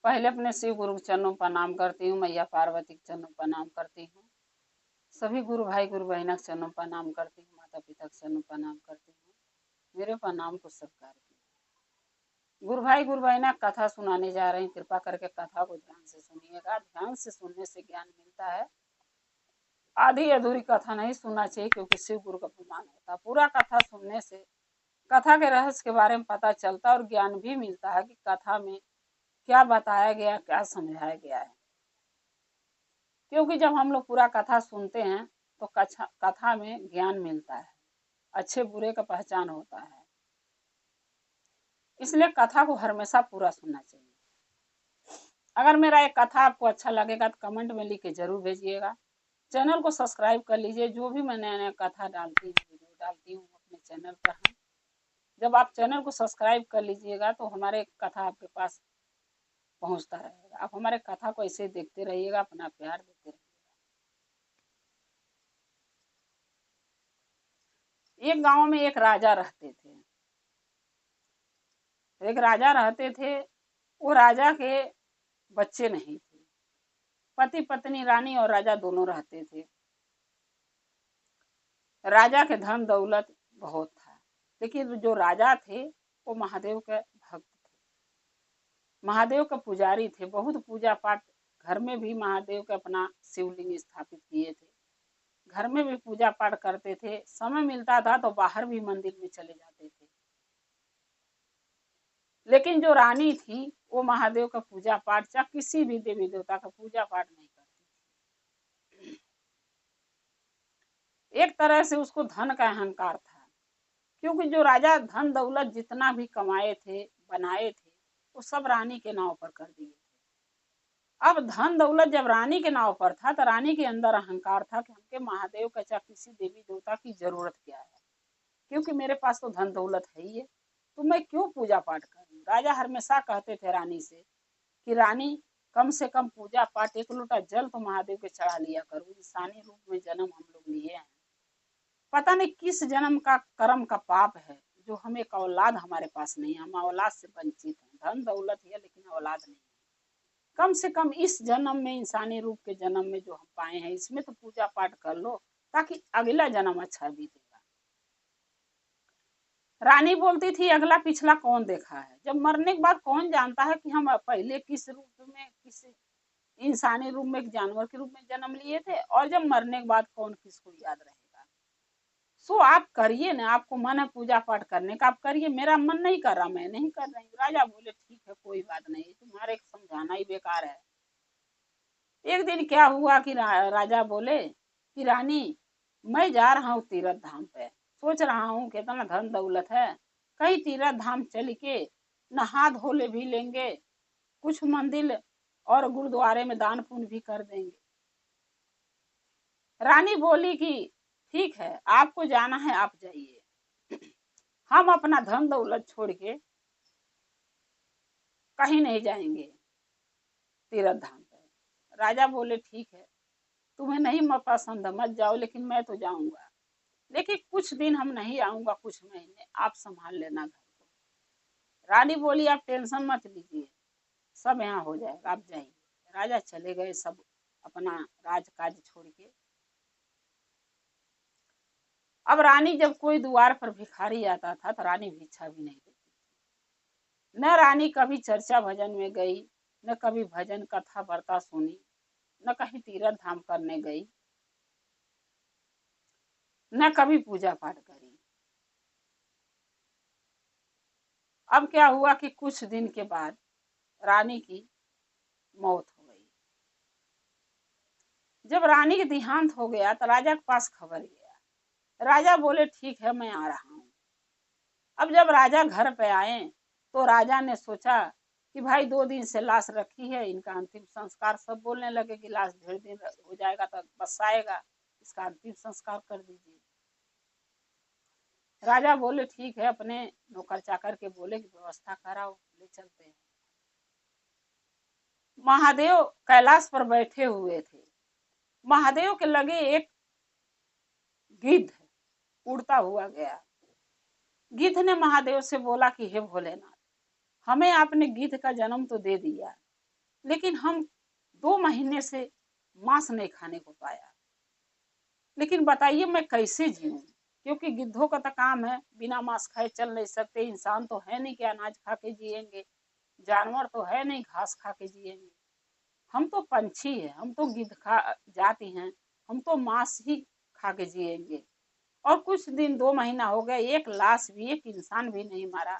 पहले अपने शिव गुरु के चरणों पर प्रणाम करती हूँ, मैया पार्वती के चरणों पर प्रणाम करती हूँ, सभी गुरु भाई गुरु बहना के चरणों पर प्रणाम करती हूँ, माता पिता के चरणों पर प्रणाम करती हूँ। मेरे प्रणाम को स्वीकार कीजिए। गुरु भाई गुरु बहना कथा सुनाने जा रहे हैं, कृपा करके कथा को ध्यान से सुनिएगा। ध्यान से सुनने से ज्ञान मिलता है। आधी अधूरी कथा नहीं सुनना चाहिए, क्योंकि शिव गुरु का अपमान होता है। पूरा कथा सुनने से कथा के रहस्य के बारे में पता चलता है और ज्ञान भी मिलता है कि कथा में क्या बताया गया, क्या समझाया गया है। क्योंकि जब हम लोग पूरा कथा सुनते हैं तो कथा में ज्ञान मिलता है, अच्छे बुरे का पहचान होता है। इसलिए कथा को हमेशा पूरा सुनना चाहिए। अगर मेरा एक कथा आपको अच्छा लगेगा तो कमेंट में लिख के जरूर भेजिएगा। चैनल को सब्सक्राइब कर लीजिए। जो भी मैं नया नया कथा डालती हूँ, वीडियो डालती हूँ अपने चैनल पर है। जब आप चैनल को सब्सक्राइब कर लीजिएगा तो हमारे कथा आपके पास पहुंचता रहेगा। आप हमारे कथा को ऐसे देखते रहिएगा, अपना प्यार देते रहिएगा। एक गांव में एक राजा रहते थे। एक राजा रहते थे। वो राजा के बच्चे नहीं थे। पति पत्नी, रानी और राजा दोनों रहते थे। राजा के धन दौलत बहुत था, लेकिन जो राजा थे वो महादेव के भक्त थे, महादेव के पुजारी थे। बहुत पूजा पाठ, घर में भी महादेव के अपना शिवलिंग स्थापित किए थे। घर में भी पूजा पाठ करते थे। समय मिलता था तो बाहर भी मंदिर में चले जाते थे। लेकिन जो रानी थी वो महादेव का पूजा पाठ या किसी भी देवी देवता का पूजा पाठ नहीं करती थी। एक तरह से उसको धन का अहंकार था, क्योंकि जो राजा धन दौलत जितना भी कमाए थे, बनाए थे, वो सब रानी के नाव पर कर दिए थे। अब धन दौलत जब रानी के नाव पर था तो रानी के अंदर अहंकार था कि हमके महादेव का या किसी देवी देवता की जरूरत क्या है, क्योंकि मेरे पास तो धन दौलत है ही है, तो मैं क्यों पूजा पाठ करूं। राजा हमेशा कहते थे रानी से कि रानी, कम से कम पूजा पाठ, एक लोटा जल तो महादेव के चढ़ा लिया करो। इंसानी रूप में जन्म हम लोग लिए हैं, पता नहीं किस जन्म का कर्म का पाप है जो हमें एक औलाद हमारे पास नहीं है। हम औलाद से वंचित हैं। धन दौलत है लेकिन औलाद नहीं है। कम से कम इस जन्म में, इंसानी रूप के जन्म में जो हम पाए हैं, इसमें तो पूजा पाठ कर लो ताकि अगला जन्म अच्छा बीतेगा। रानी बोलती थी अगला पिछला कौन देखा है। जब मरने के बाद कौन जानता है कि हम पहले किस रूप में, किस इंसानी रूप में, एक जानवर के रूप में जन्म लिए थे, और जब मरने के बाद कौन किसको याद रहेगा। सो आप करिए ना, आपको मन है पूजा पाठ करने का, आप करिए। मेरा मन नहीं कर रहा, मैं नहीं कर रही। राजा बोले ठीक है, कोई बात नहीं, तुम्हारे समझाना ही बेकार है। एक दिन क्या हुआ कि राजा बोले कि रानी, मैं जा रहा हूँ तीर्थ धाम पे, सोच रहा हूँ कितना धन दौलत है, कई तीर्थ धाम चल के नहा धो ले भी लेंगे, कुछ मंदिर और गुरुद्वारे में दान पुण्य भी कर देंगे। रानी बोली कि ठीक है, आपको जाना है आप जाइए, हम अपना धन दौलत छोड़ के कहीं नहीं जाएंगे तीर्थ धाम पे। राजा बोले ठीक है, तुम्हें नहीं पसंद मत जाओ, लेकिन मैं तो जाऊंगा, लेकिन कुछ दिन हम नहीं आऊंगा, कुछ महीने आप संभाल लेना घर को। रानी बोली आप टेंशन मत लीजिए, सब यहाँ हो जाएगा, आप जाइए। राजा चले गए, सब अपना राजकाज छोड़ के। अब रानी, जब कोई द्वार पर भिखारी आता था तो रानी भिक्षा भी नहीं देती। न रानी कभी चर्चा भजन में गई, न कभी भजन कथा वार्ता सुनी, न कहीं तीर्थ धाम करने गई, न कभी पूजा पाठ करी। अब क्या हुआ कि कुछ दिन के बाद रानी की मौत हो गई। जब रानी के देहांत हो गया तो राजा के पास खबर गया। राजा बोले ठीक है, मैं आ रहा हूँ। अब जब राजा घर पे आए तो राजा ने सोचा कि भाई 2 दिन से लाश रखी है, इनका अंतिम संस्कार। सब बोलने लगे कि लाश 1.5 दिन हो जाएगा तो बस आएगा, इसका अंतिम संस्कार कर दीजिए। राजा बोले ठीक है, अपने नौकर चाकर के बोले कि व्यवस्था कराओ, ले चलते हैं। महादेव कैलाश पर बैठे हुए थे। महादेव के लगे एक गिद्ध उड़ता हुआ गया। गिद्ध ने महादेव से बोला कि हे भोलेनाथ, हमें आपने गिद्ध का जन्म तो दे दिया, लेकिन हम 2 महीने से मांस नहीं खाने को पाया। लेकिन बताइए मैं कैसे जीऊं, क्योंकि गिद्धों का तो काम है बिना मांस खाए चल नहीं सकते। इंसान तो है नहीं कि अनाज खा के जिएंगे, जानवर तो है नहीं घास खा के जिएंगे। हम तो पंछी है, हम तो गिद्ध खा जाती हैं, हम तो मांस ही खा के जिएंगे। और कुछ दिन 2 महीना हो गए, एक लाश भी, एक इंसान भी नहीं मारा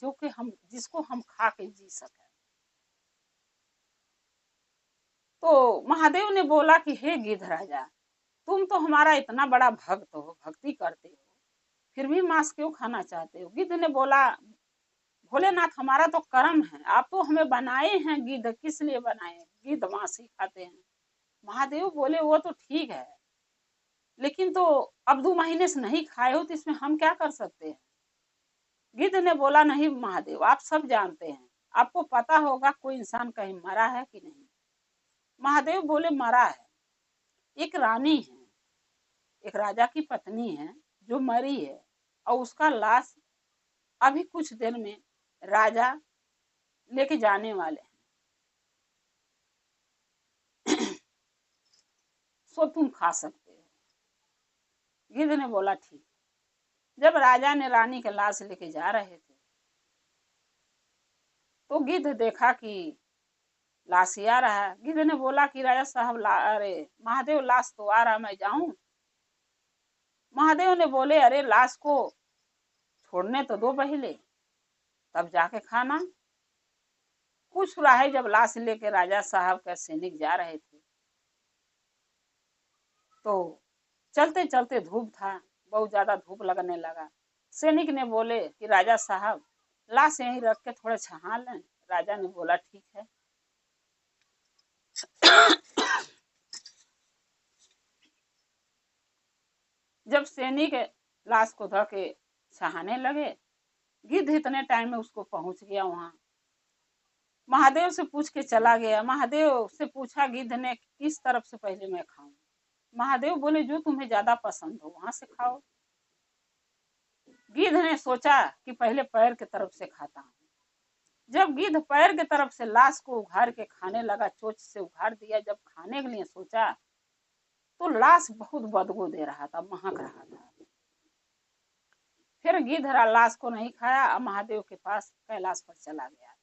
जो कि हम जिसको हम खा के जी सके। तो महादेव ने बोला कि हे गिद्ध राजा, तुम तो हमारा इतना बड़ा भक्त हो, भक्ति करते हो, फिर भी मांस क्यों खाना चाहते हो? गिद्ध ने बोला, भोलेनाथ हमारा तो कर्म है, आप तो हमें बनाए हैं गिद्ध, किस लिए बनाए? गिद्ध मांस ही खाते हैं। महादेव बोले वो तो ठीक है, लेकिन तो अब 2 महीने से नहीं खाए हो तो इसमें हम क्या कर सकते हैं? गिद्ध ने बोला, नहीं महादेव, आप सब जानते हैं, आपको पता होगा कोई इंसान कहीं मरा है कि नहीं? महादेव बोले, मरा है। एक रानी है, एक राजा की पत्नी है जो मरी है, और उसका लाश अभी कुछ देर में राजा लेके जाने वाले हैं। सो तुम खा सकते हो। गिद्ध ने बोला ठीक। जब राजा ने रानी के लाश लेके जा रहे थे तो गिद्ध देखा कि लाश ही आ रहा है। गिद्ध ने बोला कि राजा साहब, अरे महादेव, लाश तो आ रहा, मैं जाऊं? महादेव ने बोले, अरे लाश को छोड़ने तो दो पहले, तब जाके खाना। कुछ रहा जब लाश लेके राजा साहब के सैनिक जा रहे थे तो चलते चलते धूप था, बहुत ज्यादा धूप लगने लगा। सैनिक ने बोले कि राजा साहब, लाश यहीं रख के थोड़ा छहा लें। राजा ने बोला ठीक है। जब सैनिक लाश को धो के छहाने लगे, गिद्ध इतने टाइम में उसको पहुंच गया वहां। महादेव से पूछ के चला गया। महादेव से पूछा गिद्ध ने, किस तरफ से पहले मैं खाऊं? महादेव बोले, जो तुम्हें ज्यादा पसंद हो वहां से खाओ। गिद्ध ने सोचा कि पहले पैर की तरफ से खाता हूँ। जब गिद्ध पैर की तरफ से लाश को उघाड़ के खाने लगा, चोंच से उघाड़ दिया, जब खाने के लिए सोचा तो लाश बहुत बदबू दे रहा था, महक रहा था। फिर गिद्ध लाश को नहीं खाया और महादेव के पास कैलाश पर चला गया।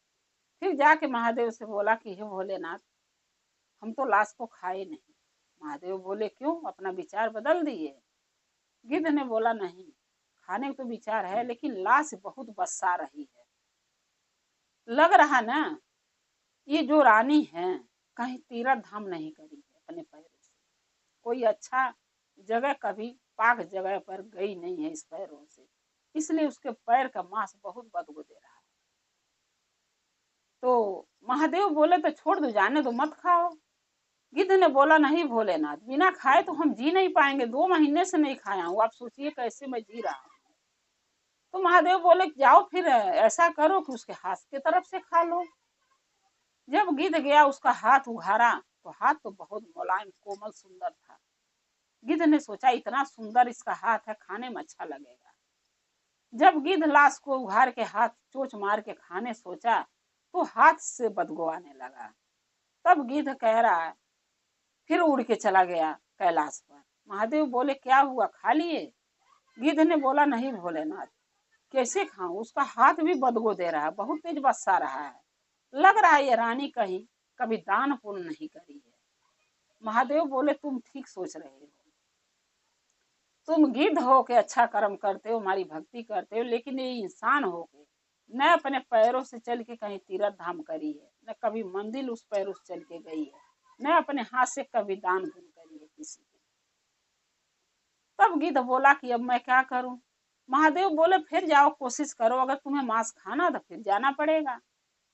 फिर जाके महादेव से बोला कि हे भोलेनाथ, हम तो लाश को खाए नहीं। महादेव बोले, क्यों, अपना विचार बदल दिए? गिद्ध ने बोला, नहीं, खाने को तो विचार है, लेकिन लाश बहुत बसा रही है। लग रहा ना ये जो रानी है कहीं तीर्थ धाम नहीं करी है अपने पैरों से, कोई अच्छा जगह कभी पाक जगह पर गई नहीं है इस पैरों से, इसलिए उसके पैर का मांस बहुत बदबू दे रहा है। तो महादेव बोले, तो छोड़ दो, जाने दो, मत खाओ। गिद्ध ने बोला, नहीं भोलेनाथ, बिना खाए तो हम जी नहीं पाएंगे, 2 महीने से नहीं खाया हूँ, आप सोचिए कैसे मैं जी रहा हूँ। तो महादेव बोले, जाओ फिर ऐसा करो कि उसके हाथ की तरफ से खा लो। जब गिद्ध गया, उसका हाथ उघाड़ा तो हाथ तो बहुत मुलायम, कोमल, सुंदर था। गिद्ध ने सोचा, इतना सुंदर इसका हाथ है, खाने में अच्छा लगेगा। जब गिद्ध लाश को उघाड़ के हाथ चोंच मार के खाने सोचा तो हाथ से बदबू आने लगा। तब गिद्ध कह रहा है, फिर उड़ के चला गया कैलाश पर। महादेव बोले, क्या हुआ, खा लिए? गिद्ध ने बोला, नहीं भोलेनाथ, कैसे खाऊं, उसका हाथ भी बदबू दे रहा है, बहुत तेज बसा रहा है, लग रहा है ये रानी कहीं कभी दान पुण्य नहीं करी है। महादेव बोले, तुम ठीक सोच रहे हो, तुम गिद्ध हो के अच्छा कर्म करते हो, हमारी भक्ति करते हो, लेकिन ये इंसान हो के न अपने पैरों से चल के कहीं तीर्थ धाम करी है, न कभी मंदिर उस पैरों से चल के गई है, न अपने हाथ से कभी दान पुण्य करी है किसी को। तब गिद्ध बोला कि अब मैं क्या करूं? महादेव बोले, फिर जाओ, कोशिश करो, अगर तुम्हें मांस खाना तो फिर जाना पड़ेगा।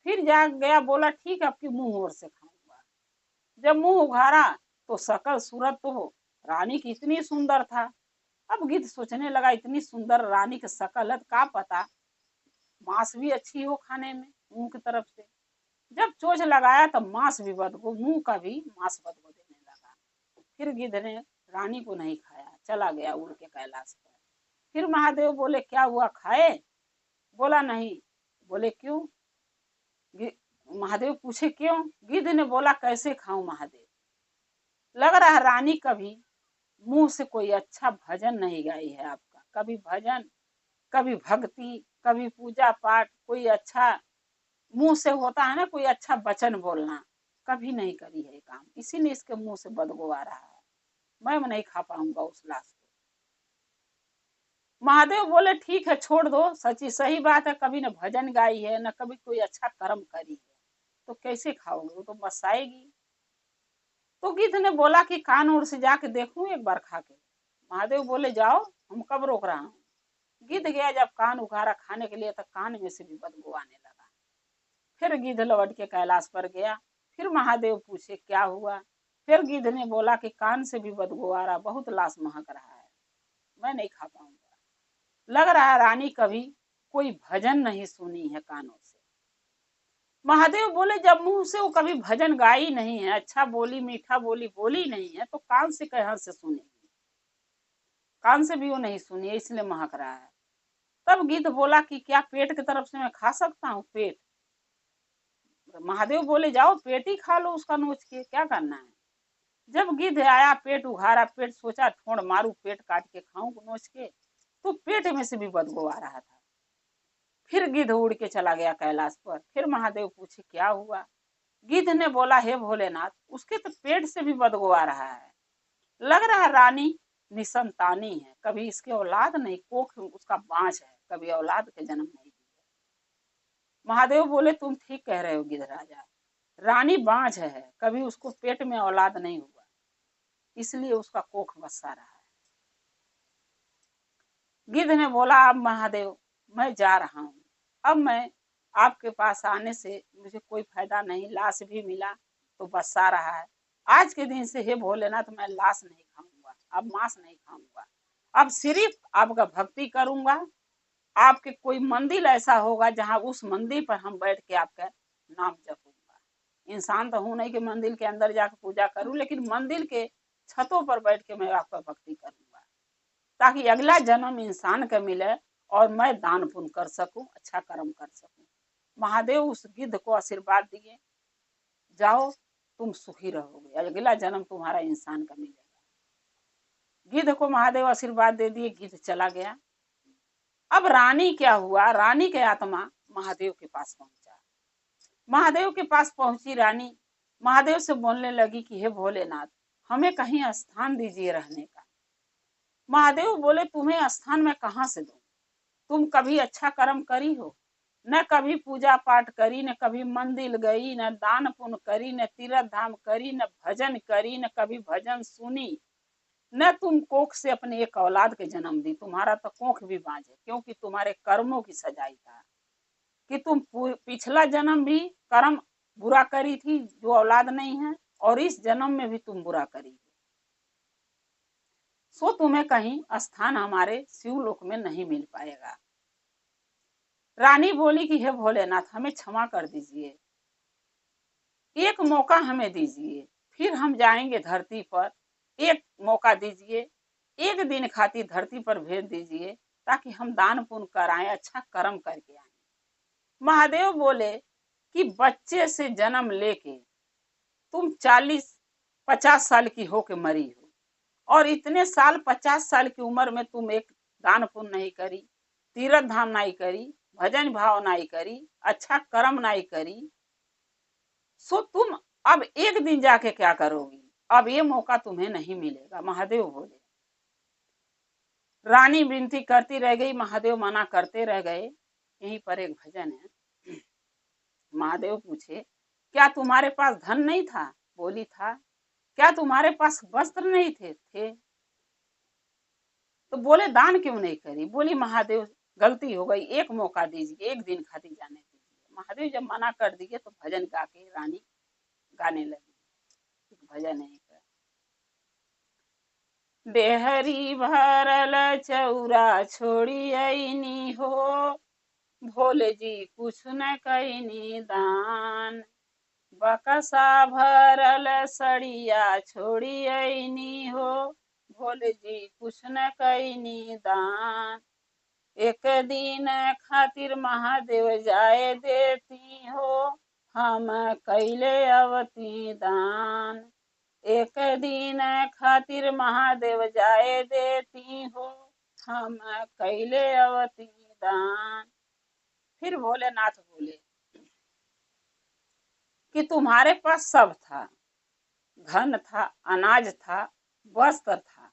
फिर जा गया, बोला ठीक है, आपकी मुंह ओर से खाऊंगा। जब मुंह उघाड़ा तो सकल सूरत तो रानी की इतनी सुंदर था। अब गिद्ध सोचने लगा, इतनी सुंदर रानी की शकल है, क्या पता मांस भी अच्छी हो खाने में, मुंह की तरफ से। जब चोंच लगाया तो मांस भी बदबू, मुंह का भी मांस बदबू देने लगा। फिर गिद्ध ने रानी को नहीं खाया, चला गया उड़ के कैलाश पर। फिर महादेव बोले, क्या हुआ, खाए? बोला नहीं। बोले, क्यों? महादेव पूछे क्यों? गिद्ध ने बोला कैसे खाऊं महादेव, लग रहा है रानी कभी मुंह से कोई अच्छा भजन नहीं गाई है आपका, कभी भजन, कभी भक्ति, कभी पूजा पाठ, कोई अच्छा मुंह से होता है ना कोई अच्छा वचन बोलना, कभी नहीं करी है काम, इसीलिए इसके मुंह से बदबू आ रहा है, मैं नहीं खा पाऊंगा उस लाश को। महादेव बोले ठीक है छोड़ दो, सच्ची सही बात है, कभी न भजन गाई है न कभी कोई अच्छा कर्म करी है, तो कैसे खाओगे, वो तो बसाएगी। तो गिद्ध ने बोला कि कान ओर से जाके देखूं एक बार खा के। महादेव बोले जाओ, हम कब रोक रहा हूँ। गिद्ध गया, जब कान उखाड़ा खाने के लिए तो कान में से भी बदबू आने लगा। फिर गिद्ध लौट के कैलाश पर गया। फिर महादेव पूछे क्या हुआ। फिर गिद्ध ने बोला कि कान से भी बदबू आ रहा, बहुत लाश महक रहा है, मैं नहीं खा पाऊंगा। लग रहा है रानी कभी कोई भजन नहीं सुनी है कानों से। महादेव बोले जब मुंह से वो कभी भजन गाई नहीं है, अच्छा बोली मीठा बोली बोली नहीं है, तो कान से कहाँ से सुनेगी, कान से भी वो नहीं सुनी, इसलिए महक रहा है। तब गिद्ध बोला कि क्या पेट की तरफ से मैं खा सकता हूँ पेट। महादेव बोले जाओ पेट ही खा लो उसका नोच के, क्या करना है। जब गिद्ध आया पेट उघाड़ा, पेट सोचा ठोड़ मारू पेट काट के खाऊं नोच के, तो पेट में से भी बदबू आ रहा था। फिर गिद्ध उड़ के चला गया कैलाश पर। फिर महादेव पूछे क्या हुआ। गिद्ध ने बोला हे भोलेनाथ, उसके तो पेट से भी बदबू आ रहा है, लग रहा है रानी निसंतानी है, कभी इसके औलाद नहीं, कोख उसका बांझ है, कभी औलाद के जन्म नहीं दिए। महादेव बोले तुम ठीक कह रहे हो गिद्ध राजा, रानी बांझ है, कभी उसको पेट में औलाद नहीं हुआ, इसलिए उसका कोख बसा रहा है। गिद्ध ने बोला अब महादेव मैं जा रहा हूँ, अब मैं आपके पास आने से मुझे कोई फायदा नहीं, लाश भी मिला तो बसा रहा है, आज के दिन से हे भोलेनाथ मैं लाश नहीं खाऊंगा, अब मांस नहीं खाऊंगा, अब सिर्फ आपका भक्ति करूंगा। आपके कोई मंदिर ऐसा होगा जहां उस मंदिर पर हम बैठ के आपका नाम जपूंगा। इंसान तो हूं नहीं कि मंदिर के अंदर जाकर पूजा करूं, लेकिन मंदिर के छतों पर बैठ के मैं आपका भक्ति करूंगा, ताकि अगला जन्म इंसान का मिले और मैं दान पुण्य कर सकूं, अच्छा कर्म कर सकूं। महादेव उस गिद्ध को आशीर्वाद दिए, जाओ तुम सुखी रहोगे, अगला जन्म तुम्हारा इंसान का मिलेगा। गिद्ध को महादेव आशीर्वाद दे दिए, गिद्ध चला गया। अब रानी क्या हुआ, रानी के आत्मा महादेव के पास पहुंचा। महादेव के पास पहुंची रानी, महादेव से बोलने लगी कि हे भोलेनाथ हमें कहीं स्थान दीजिए रहने का। महादेव बोले तुम्हें स्थान में कहाँ से दूं, तुम कभी अच्छा कर्म करी हो, न कभी पूजा पाठ करी, न कभी मंदिर गई, न दान पुण्य करी, न तीर्थ धाम करी, न भजन करी, न कभी भजन सुनी, न तुम कोख से अपने एक औलाद के जन्म दी, तुम्हारा तो कोख भी बांझे, क्योंकि तुम्हारे कर्मों की सजाई था कि तुम पिछला जन्म भी कर्म बुरा करी थी जो औलाद नहीं है, और इस जन्म में भी तुम बुरा करी, सो तुम्हें कहीं स्थान हमारे शिवलोक में नहीं मिल पाएगा। रानी बोली कि हे भोलेनाथ हमें क्षमा कर दीजिए, एक मौका हमें दीजिए, फिर हम जाएंगे धरती पर, एक मौका दीजिए, एक दिन खातिर धरती पर भेज दीजिए, ताकि हम दान पुण्य कराएं, अच्छा कर्म करके आए। महादेव बोले कि बच्चे से जन्म लेके तुम 40-50 साल की होके मरी हो, और इतने साल 50 साल की उम्र में तुम एक दान पुण्य नहीं करी, तीर्थ धाम नहीं करी, भजन भाव नहीं करी, अच्छा कर्म नहीं करी, सो तुम अब एक दिन जाके क्या करोगी, अब ये मौका तुम्हें नहीं मिलेगा। महादेव बोले। रानी विनती करती रह गई, महादेव मना करते रह गए। यहीं पर एक भजन है। महादेव पूछे क्या तुम्हारे पास धन नहीं था, बोली था। क्या तुम्हारे पास वस्त्र नहीं थे, थे। तो बोले दान क्यों नहीं करी, बोली महादेव गलती हो गई, एक मौका दीजिए, एक दिन खातिर जाने दीजिए। महादेव जब मना कर दिए तो भजन गा के रानी गाने लगी। भजन है, डेहरी भरल चौरा छोड़ी आईनी हो, भोले जी कुछ न कैनी दान, बकसा भरल सड़िया छोड़ी आईनी हो, भोले जी कुछ न कैनी दान, एक दिन खातिर महादेव जाए देती हो, हम कैले अवती दान। एक दिन खातिर महादेव जाए देती हो, हम कैले अवती दान। फिर भोलेनाथ बोले कि तुम्हारे पास सब था, धन था, अनाज था, वस्त्र था।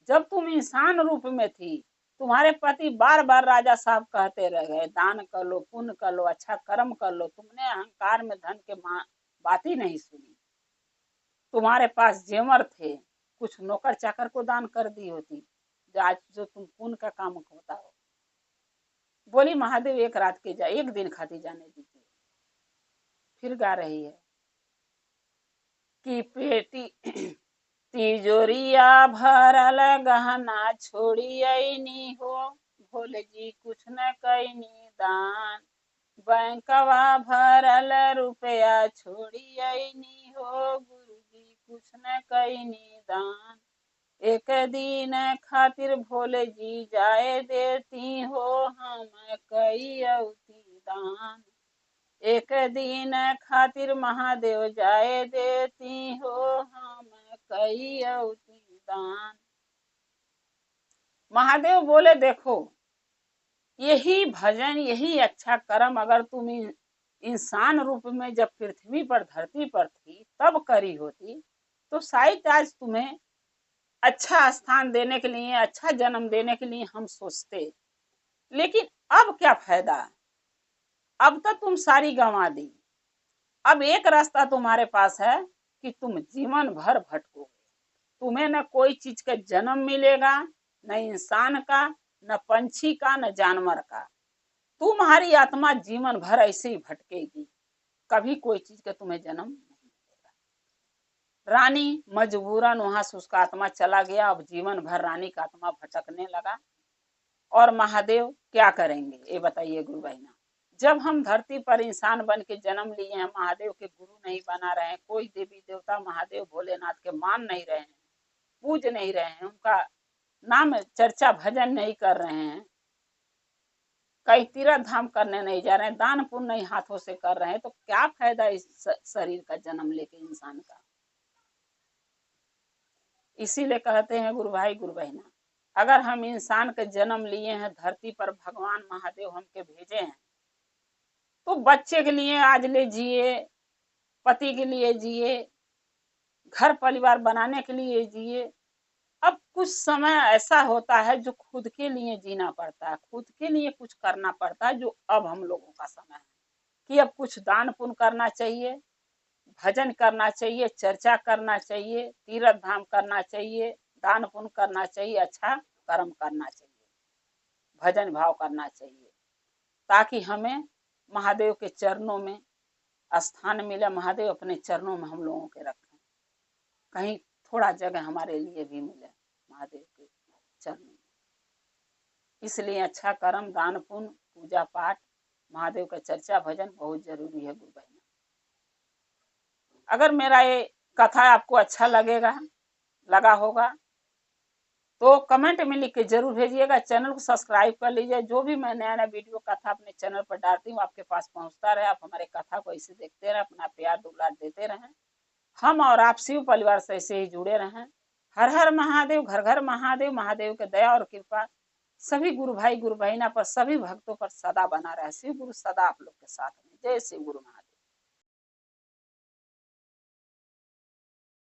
जब तुम इंसान रूप में थी, तुम्हारे पति बार बार राजा साहब कहते रह गए, दान कर लो, पुण्य कर लो, अच्छा कर्म कर लो। तुमने अहंकार में धन के बात ही नहीं सुनी। तुम्हारे पास जेवर थे, कुछ नौकर चाकर को दान कर दी होती, आज जो तुम पुण्य का काम होता हो। बोली महादेव एक रात के जा, एक दिन खाती जाने दीजिए। फिर गा रही है कि पेटी तिजोरिया भरल गहना छोड़ियनी हो, भोले जी कुछ न कैनी दान। बैंकवा भरल रुपया छोड़ियनी हो, गुरु जी कुछ न कैनी दान। एक दिन खातिर भोले जी जाए देती हो, हम कई अवती दान। एक दिन खातिर महादेव जाए देती हो, हम कई अवती दान। महादेव बोले देखो, यही भजन, यही अच्छा कर्म अगर तुम इंसान रूप में जब पृथ्वी पर, धरती पर थी तब करी होती, तो शायद आज तुम्हें अच्छा स्थान देने के लिए, अच्छा जन्म देने के लिए हम सोचते। लेकिन अब क्या फायदा, अब तो तुम सारी गंवा दी। अब एक रास्ता तुम्हारे पास है कि तुम जीवन भर भटकोगे। तुम्हें न कोई चीज का जन्म मिलेगा, न इंसान का, न पंछी का, न जानवर का। तुम्हारी आत्मा जीवन भर ऐसे ही भटकेगी, कभी कोई चीज का तुम्हें जन्म नहीं मिलेगा। रानी मजबूरन वहां से उसका आत्मा चला गया। अब जीवन भर रानी का आत्मा भटकने लगा। और महादेव क्या करेंगे ये बताइए गुरु बहना। जब हम धरती पर इंसान बन के जन्म लिए हैं, महादेव के गुरु नहीं बना रहे हैं, कोई देवी देवता महादेव भोलेनाथ के मान नहीं रहे हैं, पूज नहीं रहे हैं, उनका नाम चर्चा भजन नहीं कर रहे हैं, कई तीर्थ धाम करने नहीं जा रहे हैं, दान पुण्य नहीं हाथों से कर रहे हैं, तो क्या फायदा इस शरीर का जन्म लेके इंसान का। इसीलिए कहते हैं गुरु भाई गुरु बहना, अगर हम इंसान के जन्म लिए हैं धरती पर, भगवान महादेव हमके भेजे हैं, तो बच्चे के लिए आज ले जिए, पति के लिए जिए, घर परिवार बनाने के लिए जिए। अब कुछ समय ऐसा होता है जो खुद के लिए जीना पड़ता है, खुद के लिए कुछ करना पड़ता है, जो अब हम लोगों का समय है कि अब कुछ दान पुण्य करना चाहिए, भजन करना चाहिए, चर्चा करना चाहिए, तीर्थ धाम करना चाहिए, दान पुण्य करना चाहिए, अच्छा कर्म करना चाहिए, भजन भाव करना चाहिए, ताकि हमें महादेव के चरणों में स्थान मिले। महादेव अपने चरणों में हम लोगों के रखें, कहीं थोड़ा जगह हमारे लिए भी मिले महादेव के चरणों में। इसलिए अच्छा कर्म, दान पुण्य, पूजा पाठ, महादेव का चर्चा भजन बहुत जरूरी है गुरु बहना। अगर मेरा ये कथा आपको अच्छा लगा होगा तो कमेंट में लिख के जरूर भेजिएगा। चैनल को सब्सक्राइब कर लीजिए। जो भी मैं नया नया वीडियो कथा अपने चैनल पर डालती हूँ आपके पास पहुंचता रहे। आप हमारे कथा को ऐसे देखते रहे, अपना प्यार दुलार देते रहें। हम और आप शिव परिवार से ऐसे ही जुड़े रहें। हर हर महादेव, घर घर महादेव। महादेव के दया और कृपा सभी गुरु भाई गुरु बहना पर, सभी भक्तों पर सदा बना रहे। शिव गुरु सदा आप लोग के साथ में। जय शिव गुरु महादेव।